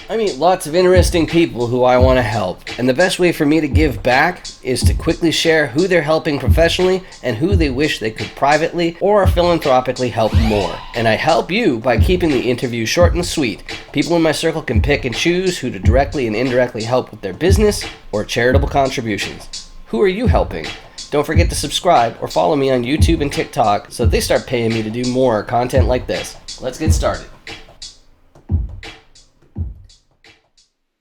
I meet lots of interesting people who I want to help, and the best way for me to give back is to quickly share who they're helping professionally and who they wish they could privately or philanthropically help more. And I help you by keeping the interview short and sweet. People in my circle can pick and choose who to directly and indirectly help with their business or charitable contributions. Who are you helping? Don't forget to subscribe or follow me on YouTube and TikTok so they start paying me to do more content like this. Let's get started.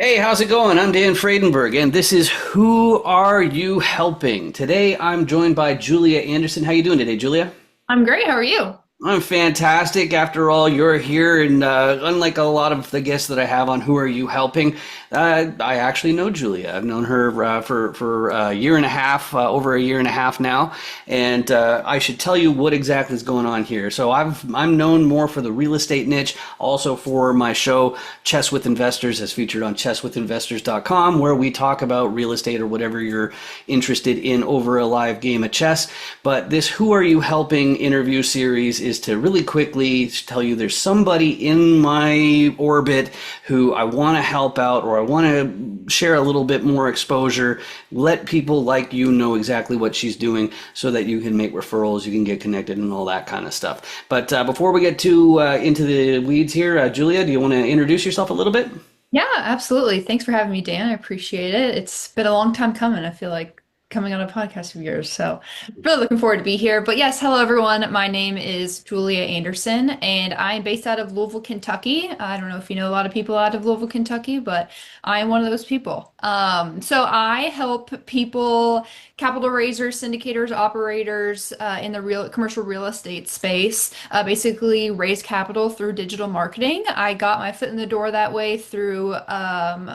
Hey, how's it going? I'm Dan Fredenberg, and this is Who Are You Helping? Today, I'm joined by Julia Anderson. How you doing today, Julia? I'm great. How are you? I'm fantastic. After all, you're here, and unlike a lot of the guests that I have on Who Are You Helping, I actually know Julia. I've known her for a year and a half, over a year and a half now, and I should tell you what exactly is going on here. So I'm known more for the real estate niche, also for my show Chess with Investors, as featured on chesswithinvestors.com, where we talk about real estate or whatever you're interested in over a live game of chess. But this Who Are You Helping interview series is to really quickly tell you there's somebody in my orbit who I want to help out, or I want to share a little bit more exposure, let people like you know exactly what she's doing so that you can make referrals, you can get connected and all that kind of stuff. But before we get into the weeds here, Julia, do you want to introduce yourself a little bit? Yeah, absolutely. Thanks for having me, Dan. I appreciate it. It's been a long time coming. I feel like coming on a podcast of yours. So really looking forward to be here. But yes, hello everyone. My name is Julia Anderson and I'm based out of Louisville, Kentucky. I don't know if you know a lot of people out of Louisville, Kentucky, but I am one of those people. So I help people, capital raisers, syndicators, operators in the real commercial real estate space, basically raise capital through digital marketing. I got my foot in the door that way through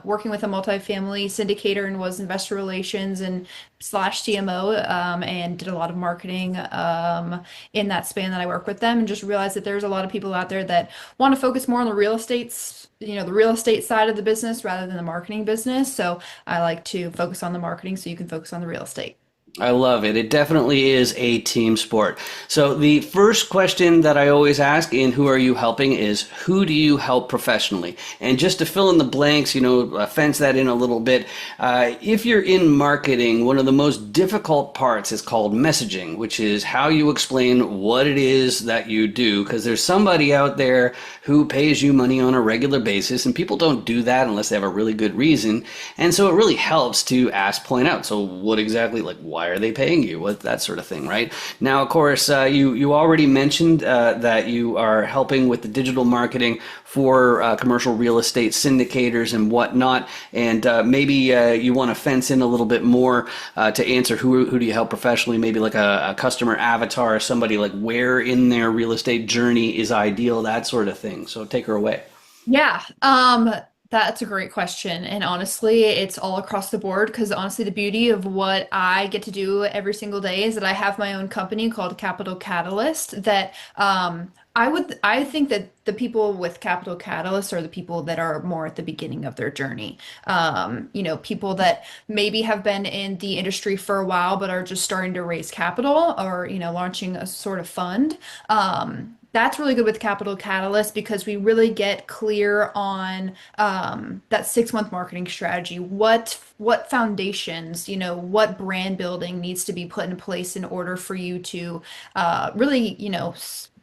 working with a multifamily syndicator and was investor relations and slash CMO, and did a lot of marketing in that span that I work with them, and just realized that there's a lot of people out there that want to focus more on the real estate's, the real estate side of the business rather than the marketing business. So I like to focus on the marketing so you can focus on the real estate. I love it. It definitely is a team sport. So the first question that I always ask in Who Are You Helping is, who do you help professionally? And just to fill in the blanks, fence that in a little bit. If you're in marketing, one of the most difficult parts is called messaging, which is how you explain what it is that you do. Because there's somebody out there who pays you money on a regular basis, and people don't do that unless they have a really good reason. And so it really helps to point out, so what exactly, like, why are they paying you? What, that sort of thing, right? Now, of course, you already mentioned that you are helping with the digital marketing for commercial real estate syndicators and whatnot, and maybe you want to fence in a little bit more to answer who do you help professionally, maybe like a customer avatar, somebody like where in their real estate journey is ideal, that sort of thing. So take her away. Yeah, that's a great question. And honestly, it's all across the board because honestly, the beauty of what I get to do every single day is that I have my own company called Capital Catalyst that I think that the people with Capital Catalyst are the people that are more at the beginning of their journey. People that maybe have been in the industry for a while but are just starting to raise capital or, launching a sort of fund. That's really good with Capital Catalyst because we really get clear on that 6 month marketing strategy. What foundations, what brand building needs to be put in place in order for you to really,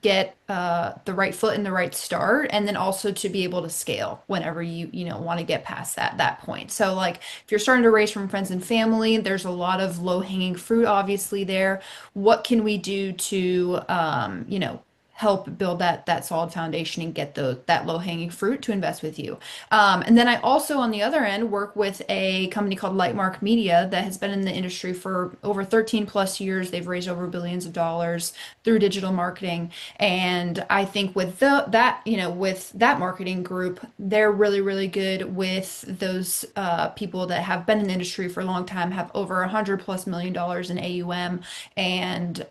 get the right foot in the right start, and then also to be able to scale whenever you want to get past that point. So like if you're starting to raise from friends and family, there's a lot of low hanging fruit obviously there. What can we do to help build that solid foundation and get that low hanging fruit to invest with you. And then I also, on the other end, work with a company called Lightmark Media that has been in the industry for over 13 plus years. They've raised over billions of dollars through digital marketing. And I think with with that marketing group, they're really, really good with those people that have been in the industry for a long time, have over $100+ million in AUM, and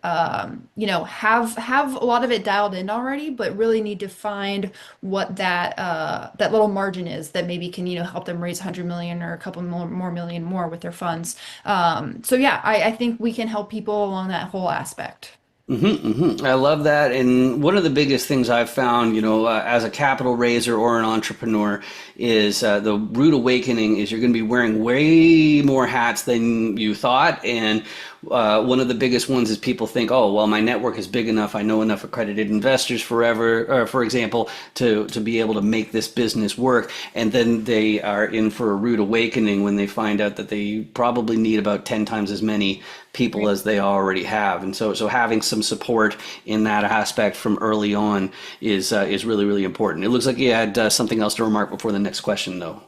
have a lot of it dialed in already, but really need to find what that little margin is that maybe can help them raise 100 million or a couple more million more with their funds. So yeah, I think we can help people along that whole aspect. I love that. And one of the biggest things I've found, as a capital raiser or an entrepreneur, is the rude awakening is you're going to be wearing way more hats than you thought. And one of the biggest ones is people think, oh, well, my network is big enough. I know enough accredited investors for example, to be able to make this business work. And then they are in for a rude awakening when they find out that they probably need about 10 times as many people Right. as they already have. And so having some support in that aspect from early on is really, really important. It looks like you had something else to remark before the next question, though.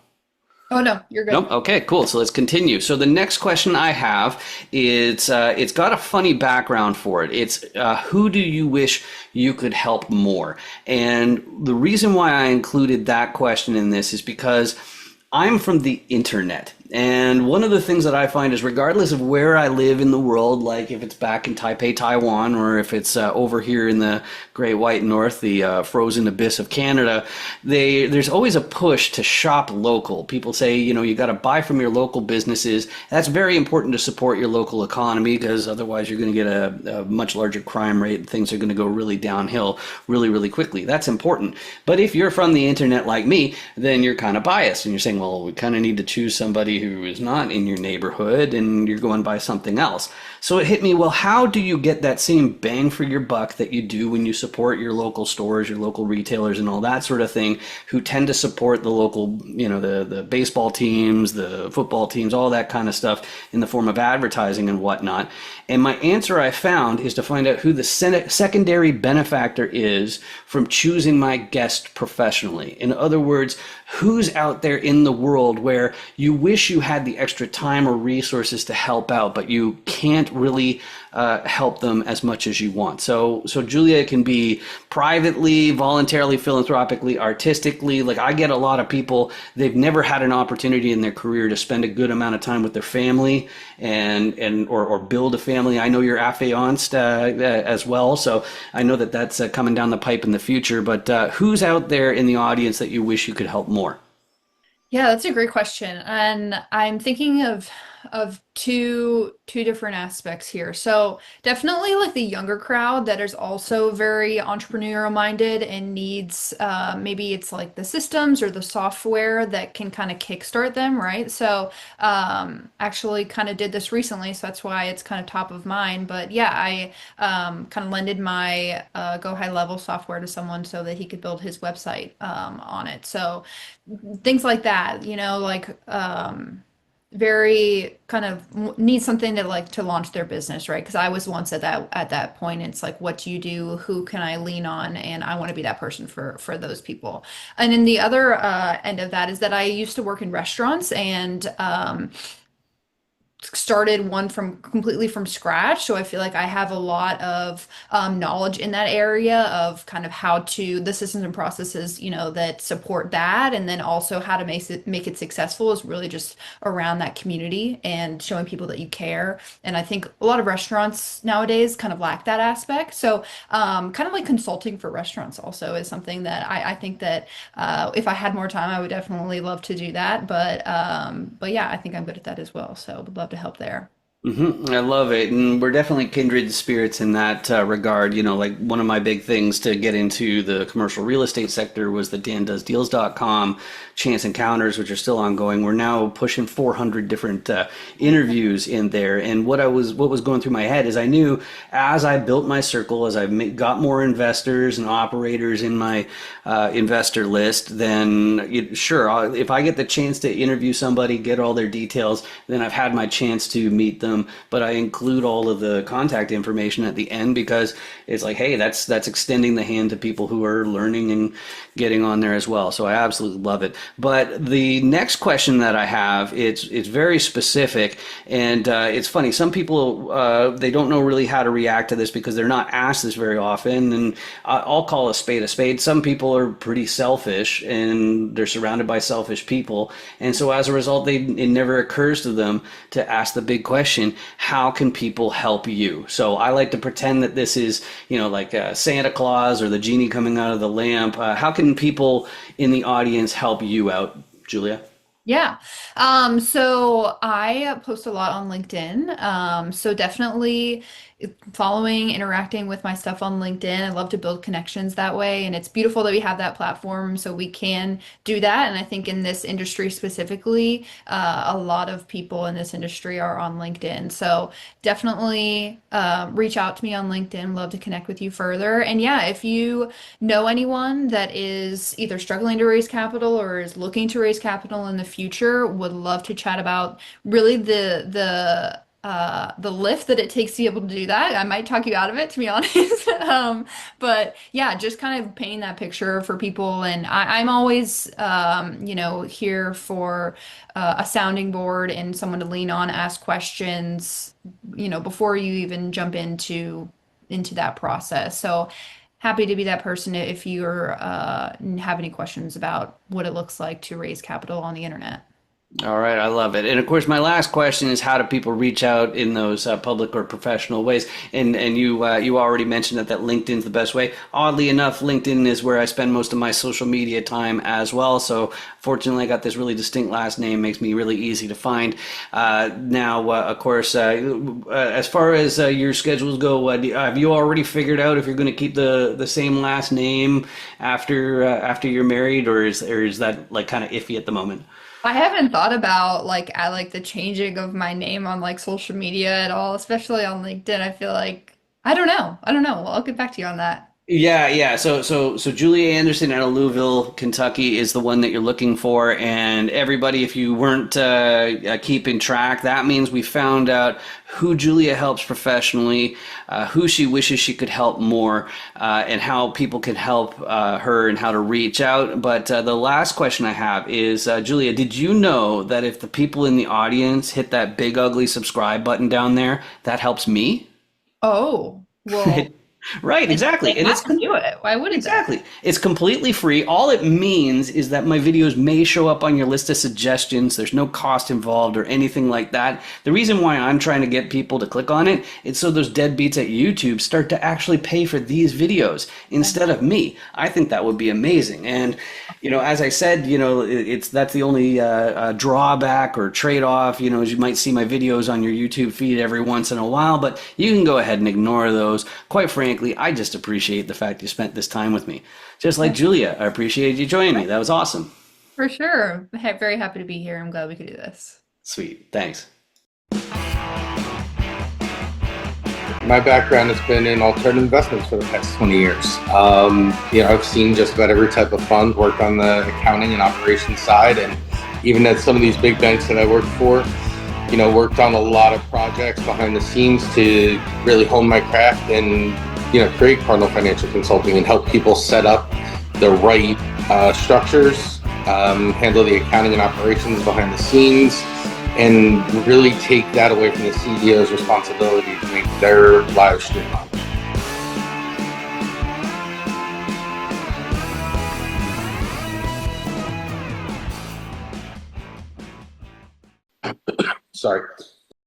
Oh no, you're good. Nope. Okay, cool. So let's continue. So the next question I have is it's got a funny background for it. It's who do you wish you could help more? And the reason why I included that question in this is because I'm from the internet. And one of the things that I find is, regardless of where I live in the world, like if it's back in Taipei, Taiwan, or if it's over here in the Great White North, the frozen abyss of Canada, there's always a push to shop local. People say, you got to buy from your local businesses. That's very important to support your local economy, because otherwise you're going to get a much larger crime rate and things are going to go really downhill really, really quickly. That's important. But if you're from the internet like me, then you're kind of biased and you're saying, well, we kind of need to choose somebody who is not in your neighborhood, and you're going by something else. So it hit me, well, how do you get that same bang for your buck that you do when you support your local stores, your local retailers, and all that sort of thing, who tend to support the local, the baseball teams, the football teams, all that kind of stuff in the form of advertising and whatnot. And my answer I found is to find out who the secondary benefactor is from choosing my guest professionally. In other words, who's out there in the world where you wish you had the extra time or resources to help out, but you can't really help them as much as you want. So Julia can be privately, voluntarily, philanthropically, artistically. Like, I get a lot of people, they've never had an opportunity in their career to spend a good amount of time with their family or build a family. I know you're affianced as well, so I know that that's coming down the pipe in the future. But who's out there in the audience that you wish you could help more? Yeah, that's a great question. And I'm thinking of two different aspects here. So definitely like the younger crowd that is also very entrepreneurial minded and needs maybe it's like the systems or the software that can kind of kickstart them, right? So actually kind of did this recently, so that's why it's kind of top of mind. But yeah, I kind of lended my Go High Level software to someone so that he could build his website on it. So things like that, like very kind of need something to like to launch their business, right? Because I was once at that point. It's like, what do you do? Who can I lean on? And I want to be that person for those people. And then the other end of that is that I used to work in restaurants and started one from completely from scratch. So I feel like I have a lot of knowledge in that area of kind of how to the systems and processes, that support that, and then also how to make it successful is really just around that community and showing people that you care. And I think a lot of restaurants nowadays kind of lack that aspect. So kind of like consulting for restaurants also is something that I think that if I had more time, I would definitely love to do that. But yeah, I think I'm good at that as well. So would love to help there. I love it. And we're definitely kindred spirits in that regard. Like, one of my big things to get into the commercial real estate sector was the dandoesdeals.com chance encounters, which are still ongoing. We're now pushing 400 different interviews in there. And what was going through my head is, I knew as I built my circle, as got more investors and operators in my investor list, then sure, if I get the chance to interview somebody, get all their details, then I've had my chance to meet them. But I include all of the contact information at the end, because it's like, hey, that's extending the hand to people who are learning and getting on there as well. So I absolutely love it. But the next question that I have, it's very specific, and it's funny. Some people they don't know really how to react to this because they're not asked this very often. And I'll call a spade a spade. Some people are pretty selfish, and they're surrounded by selfish people, and so as a result, it never occurs to them to ask the big question: how can people help you? So I like to pretend that this is, like Santa Claus or the genie coming out of the lamp. How can people in the audience help you out, Julia? Yeah. So I post a lot on LinkedIn. So definitely following, interacting with my stuff on LinkedIn. I love to build connections that way. And it's beautiful that we have that platform so we can do that. And I think in this industry specifically, a lot of people in this industry are on LinkedIn. So definitely reach out to me on LinkedIn. Love to connect with you further. And yeah, if you know anyone that is either struggling to raise capital or is looking to raise capital in the future, would love to chat about really the lift that it takes to be able to do that. I might talk you out of it, to be honest. But yeah, just kind of painting that picture for people. And I'm always, here for a sounding board and someone to lean on, ask questions, before you even jump into that process. So happy to be that person if you're have any questions about what it looks like to raise capital on the internet. All right, I love it. And of course, my last question is how do people reach out in those public or professional ways? And you already mentioned that LinkedIn's the best way. Oddly enough, LinkedIn is where I spend most of my social media time as well. So fortunately, I got this really distinct last name, makes me really easy to find. Now, of course, as far as your schedules go, have you already figured out if you're going to keep the same last name after you're married, or is that like kind of iffy at the moment? I haven't thought about like the changing of my name on like social media at all, especially on LinkedIn. I feel like I don't know. I don't know. Well, I'll get back to you on that. Yeah, yeah. So Julia Anderson out of Louisville, Kentucky is the one that you're looking for. And everybody, if you weren't keeping track, that means we found out who Julia helps professionally, who she wishes she could help more, and how people can help her and how to reach out. But the last question I have is, Julia, did you know that if the people in the audience hit that big ugly subscribe button down there, that helps me? Oh, well, Right, exactly. they And have to do it. Why wouldn't they? exactly. It's completely free. All it means is that my videos may show up on your list of suggestions. There's no cost involved or anything like that. The reason why I'm trying to get people to click on it is so those deadbeats at YouTube start to actually pay for these videos instead of me. I think that would be amazing. And as I said, it's that's the only drawback or trade-off. As you might see my videos on your YouTube feed every once in a while, but you can go ahead and ignore those. Quite frankly, I just appreciate the fact you spent this time with me. Just like Julia, I appreciated you joining me. That was awesome. For sure. Very happy to be here. I'm glad we could do this. Sweet. Thanks. My background has been in alternative investments for the past 20 years. I've seen just about every type of fund, worked on the accounting and operations side, and even at some of these big banks that I worked for, worked on a lot of projects behind the scenes to really hone my craft and, create Cardinal Financial Consulting and help people set up the right structures, handle the accounting and operations behind the scenes, and really take that away from the CEO's responsibility to make their lives streamlined. Sorry.